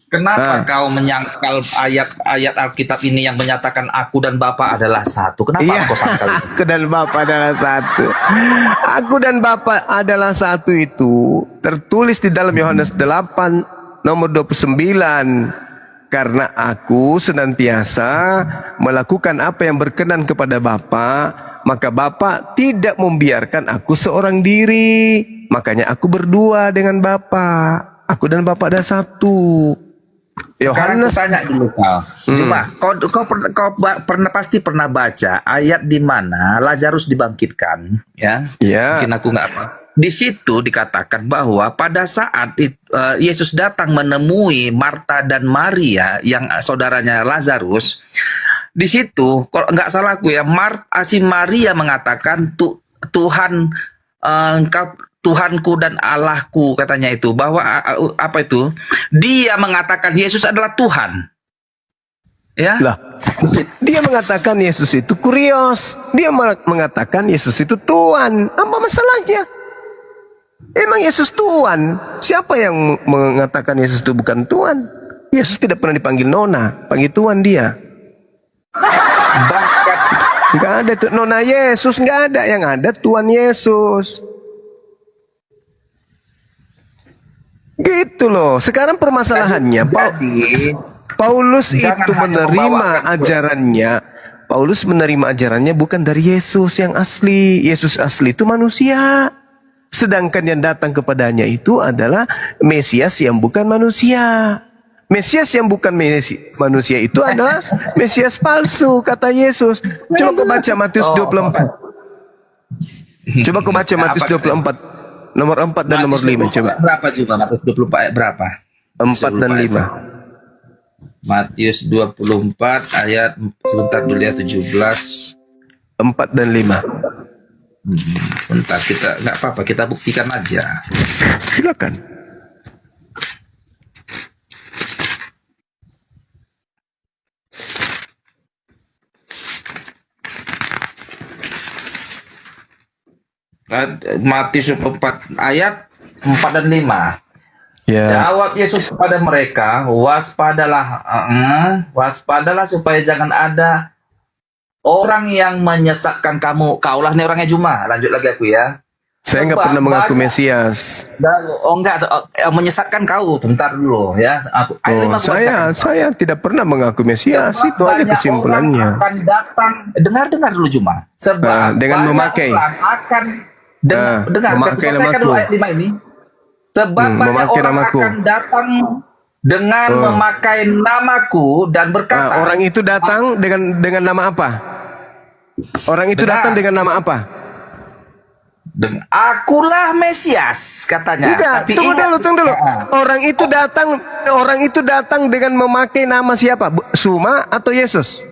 Kenapa Ah, kau menyangkal ayat-ayat Alkitab ini yang menyatakan aku dan Bapa adalah satu? Kenapa iya, kau sangkal itu? aku dan Bapa adalah satu. Aku dan Bapa adalah satu itu tertulis di dalam Yohanes 8 nomor 29. Karena aku senantiasa melakukan apa yang berkenan kepada Bapa, maka Bapa tidak membiarkan aku seorang diri. Makanya aku berdua dengan Bapa. Aku dan Bapa ada satu. Sekarang aku Yohanes, tanya dulu kau. Coba, pasti pernah baca ayat di mana Lazarus dibangkitkan, ya? ya, Mungkin aku nggak apa. Di situ dikatakan bahwa pada saat Yesus datang menemui Marta dan Maria yang saudaranya Lazarus, di situ kalau nggak salah aku ya, si Maria mengatakan Tuhan, engkau Tuhanku dan Allahku, katanya itu, bahwa apa itu? Dia mengatakan Yesus adalah Tuhan, ya. lah, dia mengatakan Yesus itu kurios. Dia mengatakan Yesus itu Tuhan. Apa masalahnya? Emang Yesus Tuhan? Siapa yang mengatakan Yesus itu bukan Tuhan? Yesus tidak pernah dipanggil Nona, panggil Tuhan dia. Bahkan Nggak ada tuh Nona Yesus, nggak ada. Yang ada Tuhan Yesus. Gitu loh. Sekarang permasalahannya, jadi Paulus jangan itu hanya menerima membawakan ajarannya. Paulus menerima ajarannya bukan dari Yesus yang asli. Yesus asli itu manusia. Sedangkan yang datang kepadanya itu adalah Mesias yang bukan manusia. Mesias yang bukan manusia itu adalah Mesias palsu, kata Yesus. Coba kau baca Matius 24. Coba kau baca Matius 24. Nomor 4 dan nomor 5. Coba. berapa juga Matius 24 ayat berapa? 4 dan 5. Matius 24 ayat, sebentar dulu ya, 17. 4 dan 5. Bentar, kita nggak apa-apa, kita buktikan aja. Silakan. Matius 24 ayat 4 dan 5. Ya. Jawab Yesus kepada mereka, waspadalah supaya jangan ada orang yang menyesatkan kamu. Kaulah nih orangnya Juma. Lanjut lagi aku ya. Saya nggak Sebab pernah mengaku banyak- Mesias. menyesatkan kau. Bentar dulu ya. Ayat 5 aku bacakan. Saya tidak pernah mengaku Mesias. Sebab Itu aja banyak kesimpulannya. orang akan datang. Dengar dulu Juma. Sebab dengan banyak memakai. orang akan dengar. Memakai Selesaikan namaku. dulu ayat 5 ini. Sebab banyak memakai orang namaku. akan datang dengan memakai namaku dan berkata. Orang itu datang dengan nama apa? Orang itu Dengar. datang dengan nama apa? Akulah Mesias, katanya. Enggak, Tapi tunggu ingat, dulu. Orang itu datang dengan memakai nama siapa? Suma atau Yesus?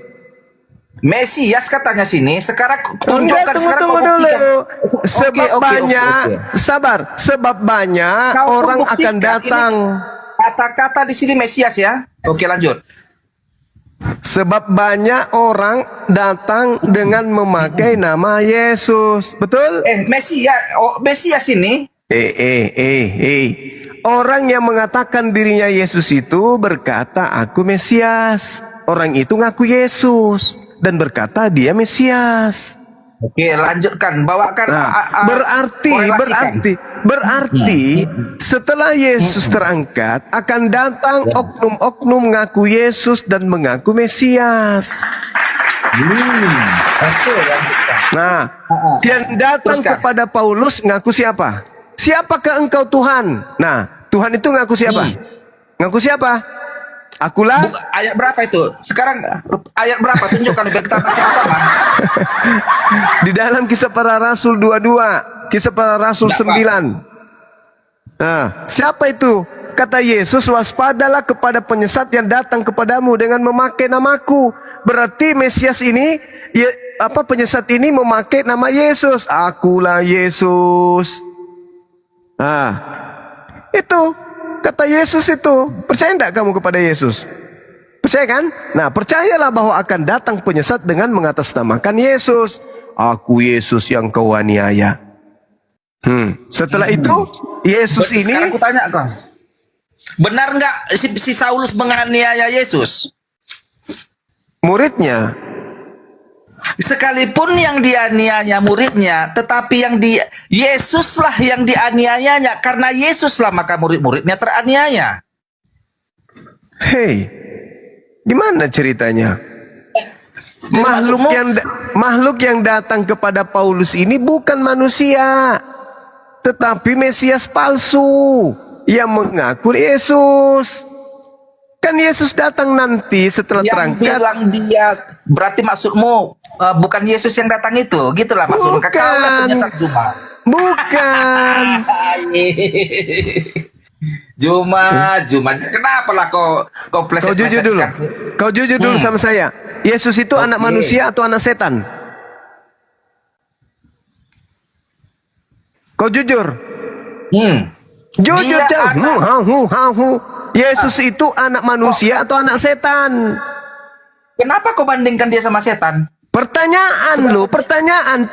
Mesias katanya sini. Sekarang Enggak, tunjukkan, sekarang tunggu kau buktikan. dulu. Sebab Oke. banyak, sabar. Sebab banyak Kau orang buktikan akan datang. ini kata-kata di sini Mesias ya. Oke, lanjut. Sebab banyak orang datang dengan memakai nama Yesus. Betul? Mesias ini. Orang yang mengatakan dirinya Yesus itu berkata, aku Mesias. Orang itu ngaku Yesus dan berkata dia Mesias. Oke, lanjutkan. Bawakan. Nah, korelasikan. berarti setelah Yesus terangkat akan datang oknum-oknum ngaku Yesus dan mengaku Mesias. Oke, lanjutkan. Nah, yang datang Teruskan. kepada Paulus ngaku siapa? Siapakah engkau Tuhan? Nah, Tuhan itu ngaku siapa? Ngaku siapa? Akulah. Ayat berapa itu? Sekarang ayat berapa? Tunjukkan biar kita sama-sama. Di dalam Kisah Para Rasul 22, Kisah Para Rasul Enggak, 9. Nah, siapa itu? Kata Yesus, waspadalah kepada penyesat yang datang kepadamu dengan memakai namaku. Berarti Mesias ini, penyesat ini memakai nama Yesus. Akulah Yesus. Nah, itu kata Yesus itu. Percaya enggak kamu kepada Yesus? Percaya kan? Nah, percayalah bahwa akan datang penyesat dengan mengatasnamakan Yesus. Aku Yesus yang kau aniaya. Setelah itu, Yesus Sekarang ini aku tanya kau. Benar nggak si Saulus menganiaya Yesus? Muridnya. Sekalipun yang dianiaya muridnya, tetapi yang Yesuslah yang dianiayanya. Karena Yesuslah maka murid-muridnya teraniaya. Hei, gimana ceritanya? Jadi Makhluk yang datang kepada Paulus ini bukan manusia, tetapi Mesias palsu yang mengaku Yesus. Kan Yesus datang nanti setelah yang terangkat. bilang dia, berarti maksudmu bukan Yesus yang datang itu, gitulah maksudmu. Bukan. Kau lah penyesat Juma. Bukan. Juma. Kenapa lah kau Kau jujur dulu. Kau jujur dulu sama saya. Yesus itu anak manusia atau anak setan? Kau jujur. Jujur dah. Yesus itu anak manusia atau anak setan? Kenapa kau bandingkan dia sama setan? Pertanyaan lo, pertanyaan.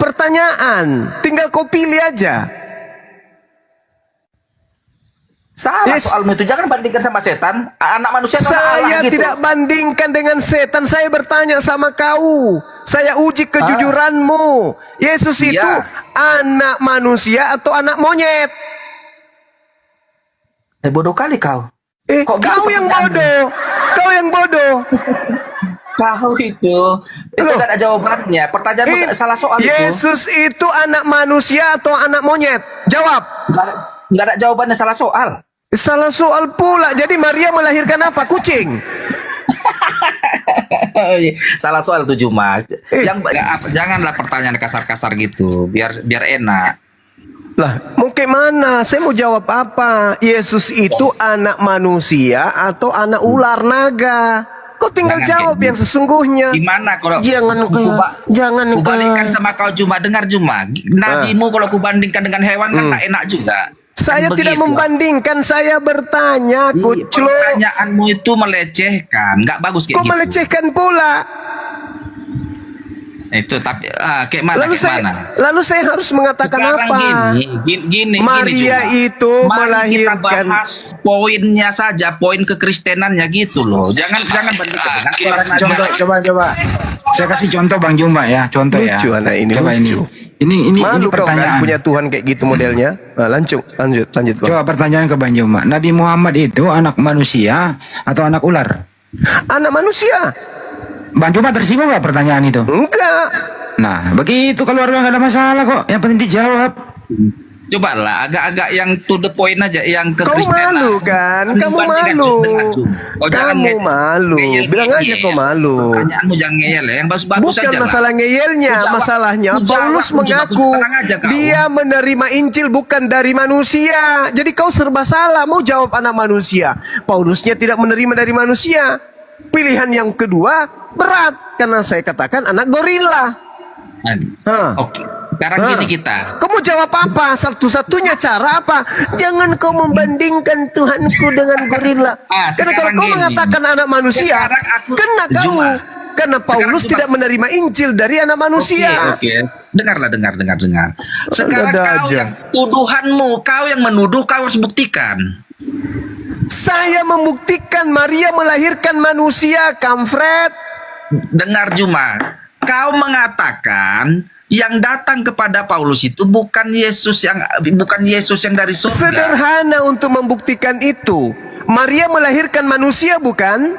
Tinggal kau pilih aja. Salah soalmu itu, jangan bandingkan sama setan. Anak manusia sama Allah Saya gitu. tidak bandingkan dengan setan. Saya bertanya sama kau. Saya uji kejujuranmu. Yesus itu anak manusia atau anak monyet? Bodoh kali kau. Kau yang bodoh. Kau yang bodoh. Kau itu gak ada jawabannya. Pertanyaanmu salah soal itu. Yesus itu anak manusia atau anak monyet? Jawab. Gak ada jawabannya, salah soal. Salah soal pula. Jadi Maria melahirkan apa? Kucing. Salah soal tuh Juma. Janganlah pertanyaan kasar-kasar gitu. Biar enak. Lah, mungkin mana? Saya mau jawab apa? Yesus itu anak manusia atau anak ular naga? Kau tinggal jawab yang sesungguhnya. Gimana kalau jangan kubandingkan sama kau Juma? Dengar Juma, nabimu kalau kubandingkan dengan hewan kan tak enak juga. Saya tidak membandingkan, saya bertanya, Kuclo. Pertanyaanmu itu melecehkan, nggak bagus kayak Kok gitu. melecehkan pula? Itu tapi kayak mana? Lalu saya harus mengatakan sekarang apa? Gini, Maria gini, itu melahirkan. Kita bahas poinnya saja, poin kekristenannya gitu loh. Jangan bandingkan dengan orang aja. Coba. Saya kasih contoh Bang Jumba ya, contoh ya. Lucu anak ini. Coba lucu. Ini Malu kau pertanyaan. kan punya Tuhan kayak gitu modelnya. Nah, lanjut Bang. Coba pertanyaan ke Bang Jumba. Nabi Muhammad itu anak manusia atau anak ular? Anak manusia. Bang Jumba tersinggung nggak pertanyaan itu? Enggak. Nah, begitu keluarga nggak ada masalah kok. Yang penting dijawab. Coba lah, agak-agak yang to the point aja, yang Kau kekristenan. malu kan? Kamu malu. Kamu malu. Bilang aja kau malu. Pertanyaanmu jangan ngeyel ya, yang bagus-bagus Bukan aja masalah ngeyelnya, masalahnya Paulus mengaku dia menerima Injil bukan dari manusia. Jadi kau serba salah, mau jawab anak manusia. Paulusnya tidak menerima dari manusia. Pilihan yang kedua berat, karena saya katakan anak gorila. Oke, sekarang gini kita. Kamu jawab apa? Satu-satunya cara apa? Jangan kau membandingkan Tuhanku dengan gorila. Karena kalau kau mengatakan anak manusia, kena kamu. Karena Paulus tidak menerima Injil dari anak manusia. Oke. Dengarlah, dengar. Sekarang kau yang tuduhanmu, kau yang menuduh, kau harus buktikan. Saya membuktikan Maria melahirkan manusia, Kamfred. Dengar Juma, kau mengatakan yang datang kepada Paulus itu bukan Yesus yang dari surga. Sederhana untuk membuktikan itu. Maria melahirkan manusia bukan?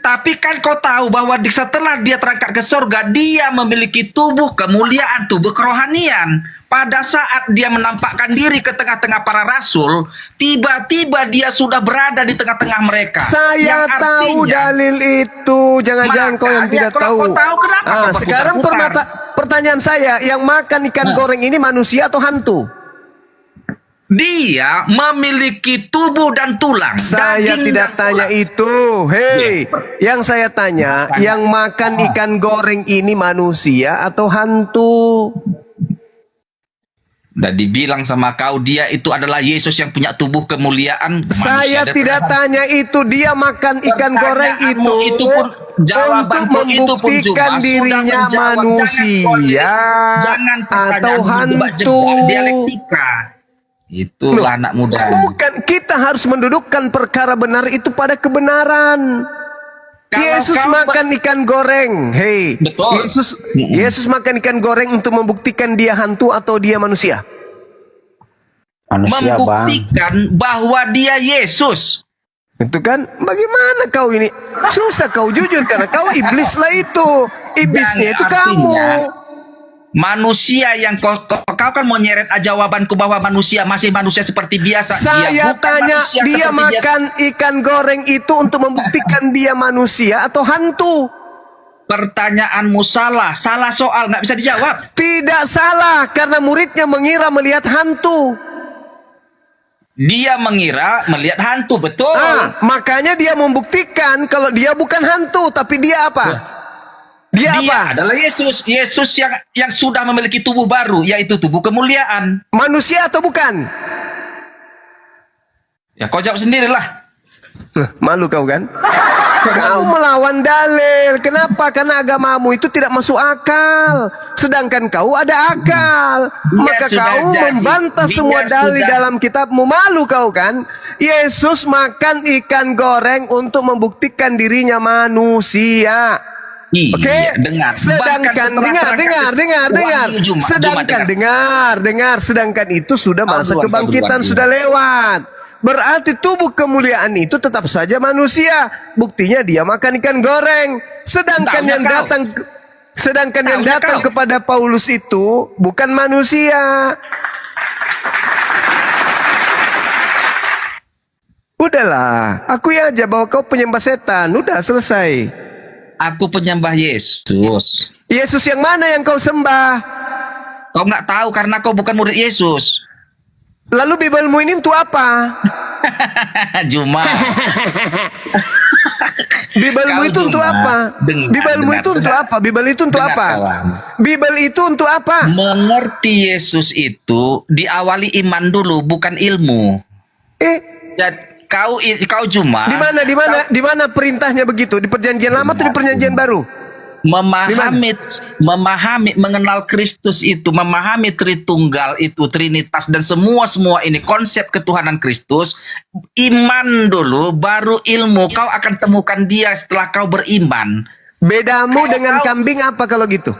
Tapi kan kau tahu bahwa setelah dia terangkat ke surga, dia memiliki tubuh kemuliaan, tubuh kerohanian. Pada saat dia menampakkan diri ke tengah-tengah para rasul, tiba-tiba dia sudah berada di tengah-tengah mereka. Saya tahu dalil itu. Jangan-jangan kau yang tidak tahu. Sekarang pertanyaan saya, yang makan ikan goreng ini manusia atau hantu? Dia memiliki tubuh dan tulang. Saya tidak tanya itu. Hei, yang saya tanya, yang makan ikan goreng ini manusia atau hantu? Dan dibilang sama kau, dia itu adalah Yesus yang punya tubuh kemuliaan. Saya tidak tanya itu. Dia makan ikan goreng itu pun, untuk membuktikan dirinya manusia atau hantu. Dialektika. Itulah anak muda. Bukan, kita harus mendudukkan perkara benar itu pada kebenaran. Kalau Yesus kau makan ikan goreng. Hei, Betul. Yesus makan ikan goreng untuk membuktikan dia hantu atau dia manusia. Manusia, Bang. membuktikan bahwa dia Yesus. Itu kan, bagaimana kau ini? Susah kau jujur karena kau iblis lah itu. Iblisnya Yang itu kamu. artinya, manusia yang kau kan mau nyeret jawabanku bahwa manusia masih manusia seperti biasa. Saya bukan tanya, manusia dia seperti makan ikan goreng itu untuk membuktikan dia manusia atau hantu? Pertanyaanmu salah soal, nggak bisa dijawab. Tidak salah, karena muridnya mengira melihat hantu. Dia mengira melihat hantu, betul. Makanya dia membuktikan kalau dia bukan hantu, tapi dia apa? Dia apa? adalah Yesus. Yesus yang sudah memiliki tubuh baru, yaitu tubuh kemuliaan. Manusia atau bukan? Ya kau jawab sendirilah. Malu kau kan? Kau melawan dalil. Kenapa? Karena agamamu itu tidak masuk akal. Sedangkan kau ada akal. Maka sudah kau jadi. membantah Dia semua dalil sudah. dalam kitabmu. Malu kau kan? Yesus makan ikan goreng untuk membuktikan dirinya manusia. Oke, Iya, dengar. sedangkan sedangkan itu sudah masa kebangkitan sudah lewat. Berarti tubuh kemuliaan itu tetap saja manusia. Buktinya dia makan ikan goreng. Sedangkan yang datang kepada Paulus itu bukan manusia. Udahlah, aku aja bahwa kau penyembah setan. Udah selesai. Aku penyembah Yesus. Yesus yang mana yang kau sembah? Kau nggak tahu karena kau bukan murid Yesus. Lalu Bibelmu ini untuk apa? Juma. Bibelmu itu untuk apa? Bibelmu itu untuk apa? Bibel itu untuk apa? Bibel itu untuk apa? Mengerti Yesus itu diawali iman dulu, bukan ilmu. Jadi, kau Juma. Di mana perintahnya begitu? Di perjanjian lama atau di perjanjian baru? Memahami, mengenal Kristus itu, memahami Tritunggal itu, Trinitas dan semua ini konsep ketuhanan Kristus. Iman dulu, baru ilmu. Kau akan temukan dia setelah kau beriman. Bedamu dengan kambing apa kalau gitu?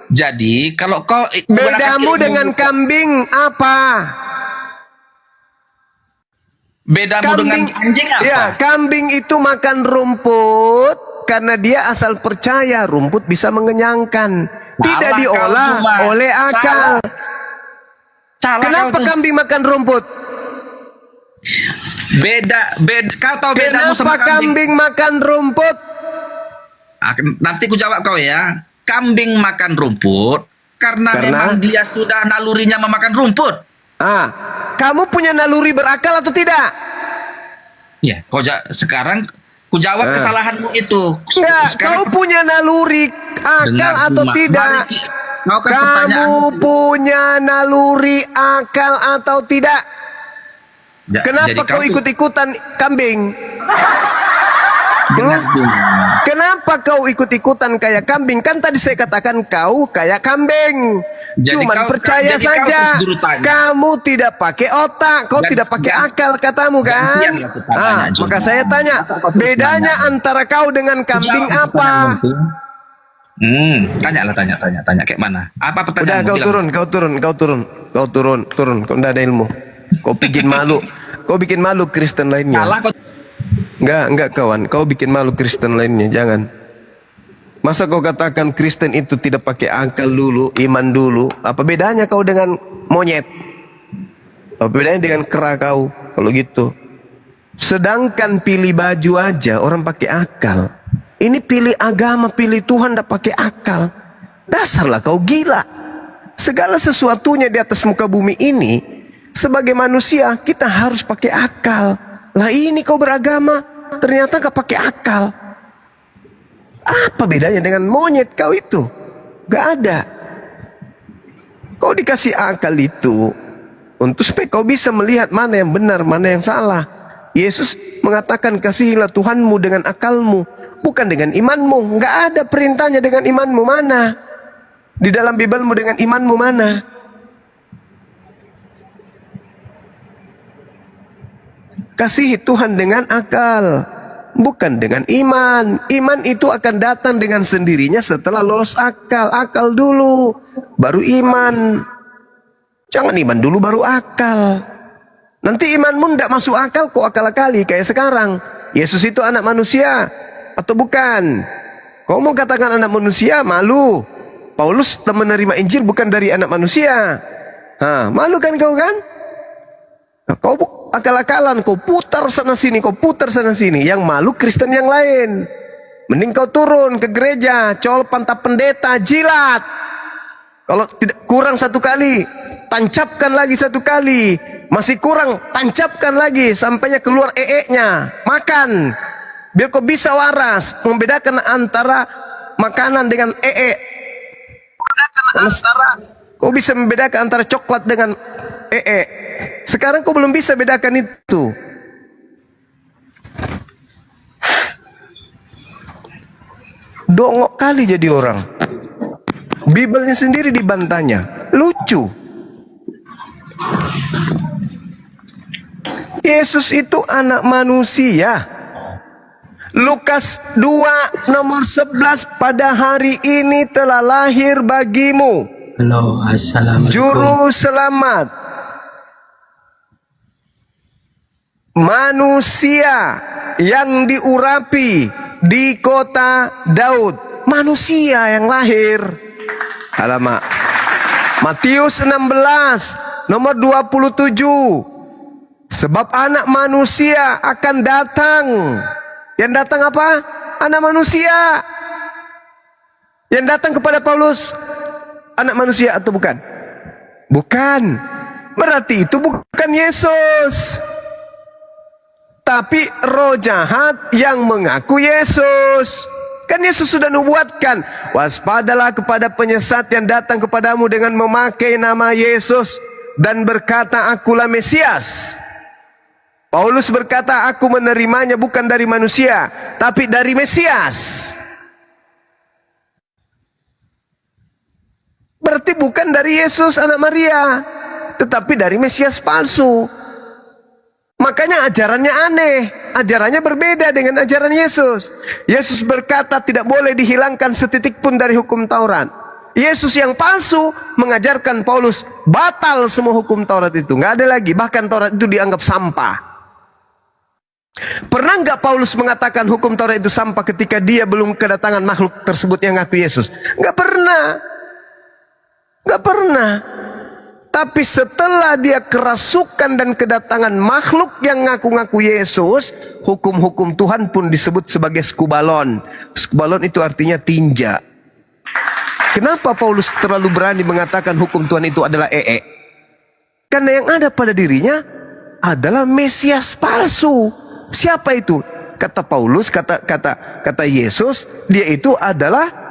Jadi kalau kau bedamu dengan kambing apa? Bedamu dengan anjing apa? Ya, kambing itu makan rumput karena dia asal percaya rumput bisa mengenyangkan. Tidak diolah oleh akal. Kenapa kambing makan rumput? Beda. Kau tahu bedamu sama Kenapa kambing makan rumput? Nanti ku jawab kau ya. Kambing makan rumput karena memang dia sudah nalurinya memakan rumput. Kamu punya naluri berakal atau tidak? Ya, sekarang ku jawab kesalahanmu itu. Kau punya naluri akal atau tidak? Kamu punya naluri akal atau tidak? Kenapa kau ikut-ikutan kambing? Kenapa kau ikut-ikutan kayak kambing? Kan tadi saya katakan kau kayak kambing. Cuman percaya saja. Kamu tidak pakai otak, kau tidak pakai akal katamu kan? Maka saya tanya, bedanya antara kau dengan kambing apa? Tanya kayak mana? Apa pertanyaanmu? Udah kau turun. Kau tidak ada ilmu. Kau bikin malu. Kau bikin malu Kristen lainnya. Enggak kawan, kau bikin malu Kristen lainnya, jangan. Masa kau katakan Kristen itu tidak pakai akal dulu, iman dulu? Apa bedanya kau dengan monyet? Apa bedanya dengan kera kau? Kalau gitu. Sedangkan pilih baju aja orang pakai akal. Ini pilih agama, pilih Tuhan tidak pakai akal. Dasarlah kau gila. Segala sesuatunya di atas muka bumi ini, sebagai manusia kita harus pakai akal. Lah ini kau beragama, ternyata gak pakai akal. Apa bedanya dengan monyet kau itu? Gak ada. Kau dikasih akal itu untuk supaya kau bisa melihat mana yang benar, mana yang salah. Yesus mengatakan kasihilah Tuhanmu dengan akalmu, bukan dengan imanmu. Gak ada perintahnya dengan imanmu mana? Di dalam Bibelmu dengan imanmu mana? mengasihi Tuhan dengan akal, bukan dengan iman. Iman itu akan datang dengan sendirinya setelah lolos akal. Akal dulu, baru iman. Jangan iman dulu baru akal. Nanti imanmu tidak masuk akal, kok akal-akali kayak sekarang. Yesus itu anak manusia atau bukan? Kau mau katakan anak manusia, malu. Paulus menerima Injil bukan dari anak manusia. Malu kan kau kan? Nah, kau akal-akalan, kau putar sana sini, kau putar sana sini. Yang malu Kristen yang lain. Mending kau turun ke gereja, col pantap pendeta, jilat. Kalau tidak kurang satu kali, tancapkan lagi satu kali. Masih kurang, tancapkan lagi sampainya keluar nya. Makan, biar kau bisa waras membedakan antara makanan dengan Kau bisa membedakan antara coklat dengan Sekarang kau belum bisa bedakan itu. Dongok kali jadi orang. Bibelnya sendiri dibantahnya. Lucu. Yesus itu anak manusia. Lukas 2 nomor 11, pada hari ini telah lahir bagimu Halo, assalamualaikum. Juru selamat, manusia yang diurapi di kota Daud. Manusia yang lahir. Alamak. Matius 16 nomor 27. Sebab anak manusia akan datang. Yang datang apa? Anak manusia. Yang datang kepada Paulus, anak manusia atau bukan? Bukan. Berarti itu bukan Yesus, tapi roh jahat yang mengaku Yesus. Kan Yesus sudah nubuatkan, waspadalah kepada penyesat yang datang kepadamu dengan memakai nama Yesus dan berkata, akulah Mesias. Paulus berkata, aku menerimanya bukan dari manusia, tapi dari Mesias. Berarti bukan dari Yesus anak Maria, tetapi dari Mesias palsu. Makanya ajarannya aneh, ajarannya berbeda dengan ajaran Yesus. Yesus berkata tidak boleh dihilangkan setitik pun dari hukum Taurat. Yesus yang palsu mengajarkan Paulus batal semua hukum Taurat itu, nggak ada lagi. Bahkan Taurat itu dianggap sampah. Pernah nggak Paulus mengatakan hukum Taurat itu sampah ketika dia belum kedatangan makhluk tersebut yang ngaku Yesus? Nggak pernah. Nggak pernah. Tapi setelah dia kerasukan dan kedatangan makhluk yang ngaku-ngaku Yesus, hukum-hukum Tuhan pun disebut sebagai skubalon. Skubalon itu artinya tinja. Kenapa Paulus terlalu berani mengatakan hukum Tuhan itu adalah Karena yang ada pada dirinya adalah Mesias palsu. Siapa itu? Kata Paulus, kata Yesus, dia itu adalah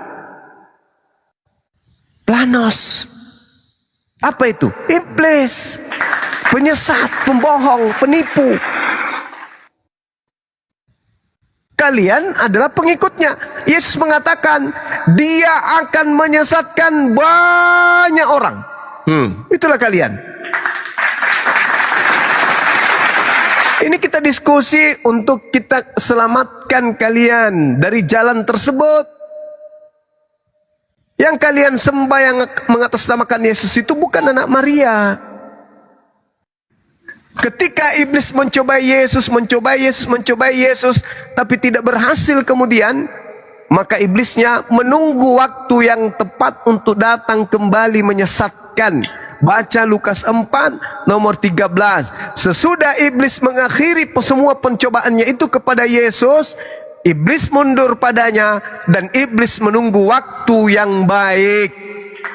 Planos. Apa itu? Iblis, penyesat, pembohong, penipu. Kalian adalah pengikutnya. Yesus mengatakan dia akan menyesatkan banyak orang. Itulah kalian. Ini kita diskusi untuk kita selamatkan kalian dari jalan tersebut. Yang kalian sembah yang mengatasnamakan Yesus itu bukan anak Maria. Ketika iblis mencobai Yesus, tapi tidak berhasil kemudian, maka iblisnya menunggu waktu yang tepat untuk datang kembali menyesatkan. Baca Lukas 4 nomor 13. Sesudah iblis mengakhiri semua pencobaannya itu kepada Yesus, iblis mundur padanya dan iblis menunggu waktu yang baik,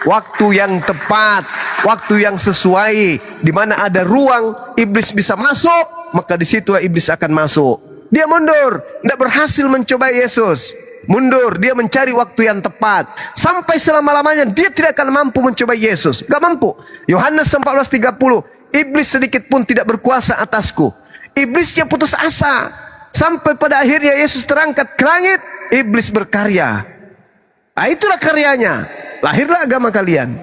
waktu yang tepat, waktu yang sesuai, di mana ada ruang iblis bisa masuk, maka disitulah iblis akan masuk. Dia mundur, tidak berhasil mencoba Yesus. Mundur, dia mencari waktu yang tepat. Sampai selama-lamanya dia tidak akan mampu mencoba Yesus. Gak mampu. Yohanes 14:30, iblis sedikit pun tidak berkuasa atasku. Iblisnya putus asa. Sampai pada akhirnya Yesus terangkat ke langit, iblis berkarya. Nah, itulah karyanya. Lahirlah agama kalian.